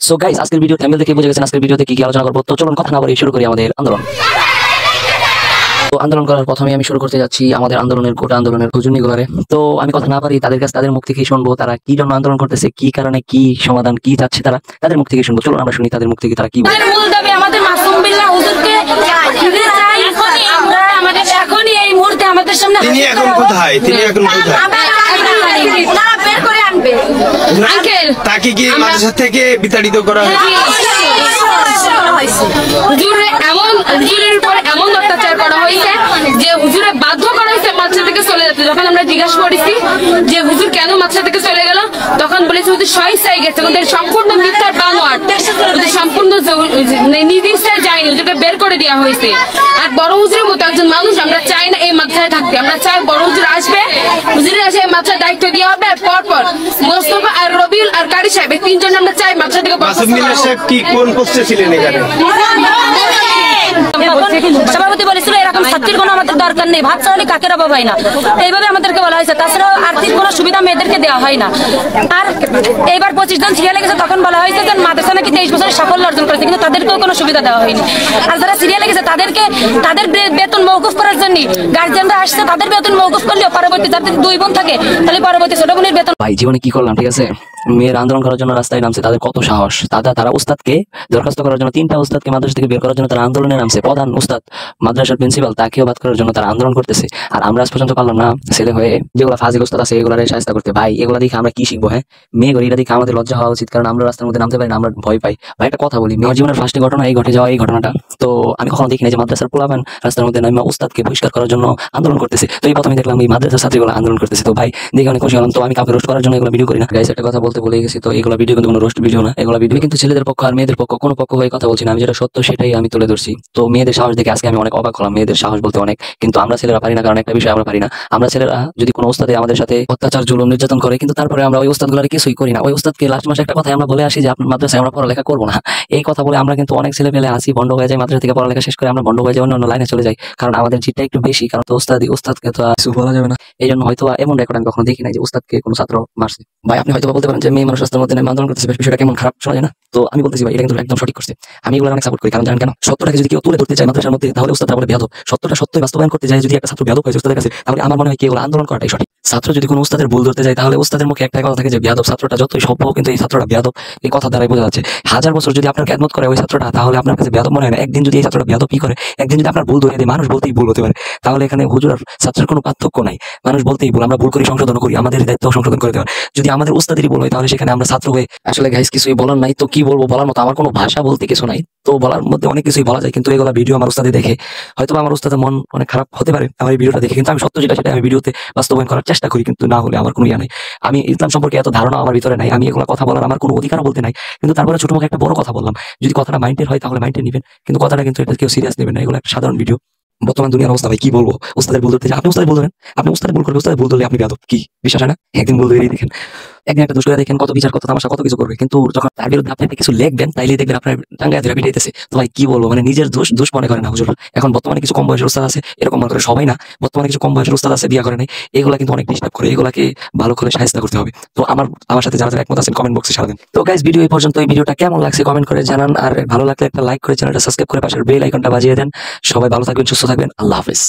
So guys, আজকের video thumbnail দেখে বুঝে গেছেন আজকের ভিডিওতে কি কি আলোচনা করব। তো চলুন কথা না বলে শুরু করি আমাদের আন্দোলন। তো আন্দোলন করার প্রথমে আমি শুরু করতে যাচ্ছি আমাদের আন্দোলনের গোটা আন্দোলনের খুঁজুনিগুলারে। তো আমি কথা না পারি তাদের কাছে তাদের মুখ থেকেই শুনবো তারা কি জন্য আন্দোলন করতেছে, কি কারণে, কি সমাধান, কি চাচ্ছে তারা তাদের মুখ থেকে শুনবো। চলুন আমরা শুনি তাদের মুখ থেকে তারা কি বলে। মূল দাবি আমাদের মাসুম বিল্লাহ হুজুরকে ফিরে চাই। আমরা আমাদের এখনই এই মুহূর্তে আমাদের সামনে তিনি এখন কোথায়? তারা বের করে আনবে। আঙ্কেল তাকে কি মাদ্রাসা থেকে বিতাড়িত করা হয়েছে? হুজুরে হুজুরের উপর এমন অত্যাচার করা হয়েছে যে হুজুরে বাধ্য করা হয়েছে মাদ্রাসা থেকে চলে যেতে। যখন আমরা জিজ্ঞাসা করেছি যে হুজুর কেন মাদ্রাসা থেকে চলে গেল, তখন বলেছে হুজুর স্বেচ্ছায় গেছে। ওদের সম্পূর্ণ মিথ্যার বানোয়াট, সম্পূর্ণ নিজ ইচ্ছায় যায়নি, হুজুরকে বের করে দেওয়া হয়েছে। আর বড় হুজুরের মতো একজন মানুষ আমরা চাই না এই মাদ্রাসায় থাকতে। আমরা চাই বড় হুজুর আসবে, হুজুরের আসে মাদ্রাসার দায়িত্ব দেওয়া হবে। পরপর মোস্তফা আর রবিউল আর কারি সাহেব এই তিনজন আমরা চাই মাদ্রাসা থেকে। মাসুম বিল্লাহ সাহেব কি কোন পোস্টে ছিলেন এখানে? সভাপতি বলেছিল এরকম ছাত্রীর কোনো আমাদের দরকার নেই, ভাত চাইলে কাকেরা বাবাই না, এইভাবে আমাদেরকে বলা হয়েছে। তাছাড়াও আর্থিক কোনো সুবিধা মেয়েদেরকে দেওয়া হয় না। আর এইবার 25 জন সিরিয়ালে গেছে, তখন বলা হয়েছে যে মাদ্রাসা নাকি 23 বছরের সাফল্য অর্জন করেছে, কিন্তু তাদেরকেও কোনো সুবিধা দেওয়া হয়নি। আর যারা সিরিয়ালে গেছে তাদেরকে তাদের বেতন মওকুফ করার জন্য গার্জিয়ানরা আসছে, তাদের বেতন মওকুফ করলেও পরবর্তী যাদের 2 বোন থাকে তাহলে পরবর্তী ছোট বোনের বেতন। ভাই জীবনে কি করলাম, ঠিক আছে? মেয়ের আন্দোলন করার জন্য রাস্তায় নামছে, তাদের কত সাহস। তারা উস্তাদকে দরখাস্ত করার জন্য 3টা উস্তাদকে মাদ্রাসা থেকে বের করার জন্য তারা আন্দোলনে নামছে। প্রধান উস্তাদ মাদ্রাসার প্রিন্সিপাল তাকেও বাদ করার জন্য তারা আন্দোলন করতেছে। আর আমরা আজ পর্যন্ত পারলাম না ছেলে হয়ে যেগুলো ফাজিল উস্তাদ আছে এগুলো সাহায্য করতে। ভাই এগুলো দেখে আমরা কি শিখবো? হ্যাঁ, মেয়ে গরি এটা দেখে আমাদের লজ্জা হওয়া উচিত, কারণ আমরা রাস্তার মধ্যে নামতে পারি না, আমরা ভয় পাই। ভাই একটা কথা বলি, মেয়ের জীবনের ফার্স্টে ঘটনা এই ঘটে যাওয়া এই ঘটনাটা। তো আমি কখনো দেখিনি যে মাদ্রাসার পোলাপান রাস্তার মধ্যে নামা উস্তাদকে বহিষ্কার করার জন্য আন্দোলন করতেছে। তো এই প্রথমে দেখলাম এই মাদ্রাসার ছাত্রীগুলো আন্দোলন করতেছে। তো ভাই দেখে অনেক খুশি হলাম। তো আমি কাউকে রোস্ট করার জন্য এগুলো ভিডিও করি না গাইস, একটা কথা বলতে ভুলে গেছি। তো এগুলো ভিডিও কিন্তু কোনো রোস্ট ভিডিও না, এগুলো ভিডিও কিন্তু ছেলেদের পক্ষ আর মেয়েদের পক্ষ কোনো পক্ষ হয়ে কথা বলছি না। আমি যেটা সত্য সেটাই আমি তুলে ধরছি। তো মেয়েদের সাহস দেখে আজকে আমি অনেক অবাক হলাম। মেয়েদের সাহস বলতে অনেক, কিন্তু আমরা ছেলেরা পারি না, কারণ একটা বিষয় আমরা পারি না। আমরা ছেলেরা যদি কোনো উস্তাদে আমাদের সাথে অত্যাচার জুলুম নির্যাতন করে, কিন্তু তারপরে আমরা ওই উস্তাদগুলোর কিছুই করি না। ওই উস্তাদকে লাস্ট মাসে একটা কথা আমরা বলে আসি যে আপনার মাদ্রাসায় আমরা পড়ালেখা করবো না। এই কথা বলে আমরা কিন্তু অনেক ছেলে পেলে আসি বন্ধ হয়ে যায়, মাদ্রাসা থেকে পড়ালেখা শেষ করে আমরা বন্ধ হয়ে যাই, অন্য লাইনে চলে যাই, কারণ আমাদের জিতটা একটু বেশি। কারণ তো উস্তাদকে তো কিছু বলা যাবে না। এই জন্য হয়তো এমন রেকর্ড আমি কখনো দেখি নাই যে উস্তাদকে কোনো ছাত্র মারছে। ভাই আপনি হয়তো বলতে পারেন যে মেয়ে মানুষ রাস্তার মধ্যে আন্দোলন করতেছে, বিষয়টা কেমন খারাপ শোনা যায় না? তো আমি বলতেছি ভাই এটা কিন্তু একদম সঠিক করছে। আমি এগুলো অনেক সাপোর্ট করি, কারণ জানেন কেন? সত্যটাকে যদি কেউ তুলে ধরতে চায় মাদ্রাসার মধ্যে, তাহলে উস্তাদরা বলে বেয়াদব। সত্যটা সত্যই বাস্তবায়ন করতে যায় যদি একটা ছাত্র বেয়াদব হয় উস্তাদের কাছে, তাহলে আমার মনে হয় কি এগুলো আন্দোলন করাটাই সঠিক। ছাত্র যদি কোনো উস্তাদের ভুল ধরতে যায়, তাহলে উস্তাদের মুখে একটা কথা থাকে যে বেয়াদব। ছাত্রটা যতই সভ্য কিন্তু এই ছাত্রটা বেয়াদব, এই কথা দ্বারাই বোঝা যাচ্ছে। 1000 বছর যদি আপনার খেদমত করে ওই ছাত্রটা, তাহলে আপনার কাছে বেয়াদব মনে হয় না? একদিন যদি এই ছাত্রটা বেয়াদব করে, একদিন যদি আপনার ভুল ধরে দেয়, মানুষ বলতেই ভুল হতে পারে, তাহলে এখানে হুজুর আর ছাত্রের কোনো পার্থক্য নাই। মানুষ বলতেই ভুল, আমরা ভুল করি সংশোধন করি, আমাদের দায়িত্ব সংশোধন করে দেওয়ার। যদি আমাদের উস্তাদেরই ভুল হয়, তাহলে সেখানে আমরা ছাত্র হয়ে আসলে গাইস কিছুই বলার নাই। তো কি বলবো, বলার মতো আমার কোনো ভাষা বলতে কিছু নাই। তো বলার মধ্যে অনেক কিছুই বলা যায়, কিন্তু এগুলা ভিডিও আমার উস্তাদে দেখে হয়তো আমার উস্তাদের মন অনেক খারাপ হতে পারে আমার এই ভিডিওটা দেখে, কিন্তু আমি সত্য যেটা সেটা আমি ভিডিওতে বাস্তবায়ন করার চেষ্টা করি। কিন্তু না হলে আমার কোনো ইয়া নাই। আমি ইসলাম সম্পর্কে এত ধারণা আমার ভিতরে নাই, আমি এগুলো কথা বলার আমার কোনো অধিকারও বলতে নাই। কিন্তু তারপরে ছোট মুখে একটা বড় কথা বললাম, যদি কথাটা মাইন্ডের হয় তাহলে মাইন্ডে নেবেন, কিন্তু কথাটা কিন্তু এটা কেউ সিরিয়াস নেবেন না। এগুলো একটা সাধারণ ভিডিও। বর্তমান দুনিয়ার অবস্থা ভাই কি বলবো, উস্তাদের ভুল ধরতে আপনি উস্তাদের ভুল ধরেন, আপনি উস্তাদের ভুল করবেন, উস্তাদের ভুল ধরলে আপনি বেয়াদব। কি বিশ্বাস হয় না? একদিন ভুল ধরেই দেখেন, একদিন একটা দোষ করে দেখেন কত বিচার, কত তামাশা, কত কিছু করবে, কিন্তু যখন তার বিরুদ্ধে আপনি কিছু লিখবেন তাইলেই দেখবেন আপনার টাঙ্গায় ধরে পিটাইতেছে। তো ভাই কি বলবো, মানে নিজের দোষ মনে করে না হুজুর। এখন বর্তমানে কিছু কম বয়সের উস্তাদ আছে, এরকম মনে করে সবাই না, বর্তমানে কিছু কম বয়সের উস্তাদ আছে বিয়া করে নাই, এগুলা কিন্তু অনেক ডিস্টার্ব করে, এগুলাকে ভালো করে সাহায্য করতে হবে। তো আমার সাথে যারা একমত আছেন কমেন্ট বক্সে সারাদিন। তো গাইস ভিডিও এই পর্যন্ত। এই ভিডিওটা কেমন লাগছে কমেন্ট করে জানান, আর ভালো লাগলে একটা লাইক করে চ্যানেলটা সাবস্ক্রাইব করে পাশের বেল আইকনটা বাজিয়ে দেন। সবাই ভালো থাকবেন, সুস্থ থাকবেন, আল্লাহ হাফেজ।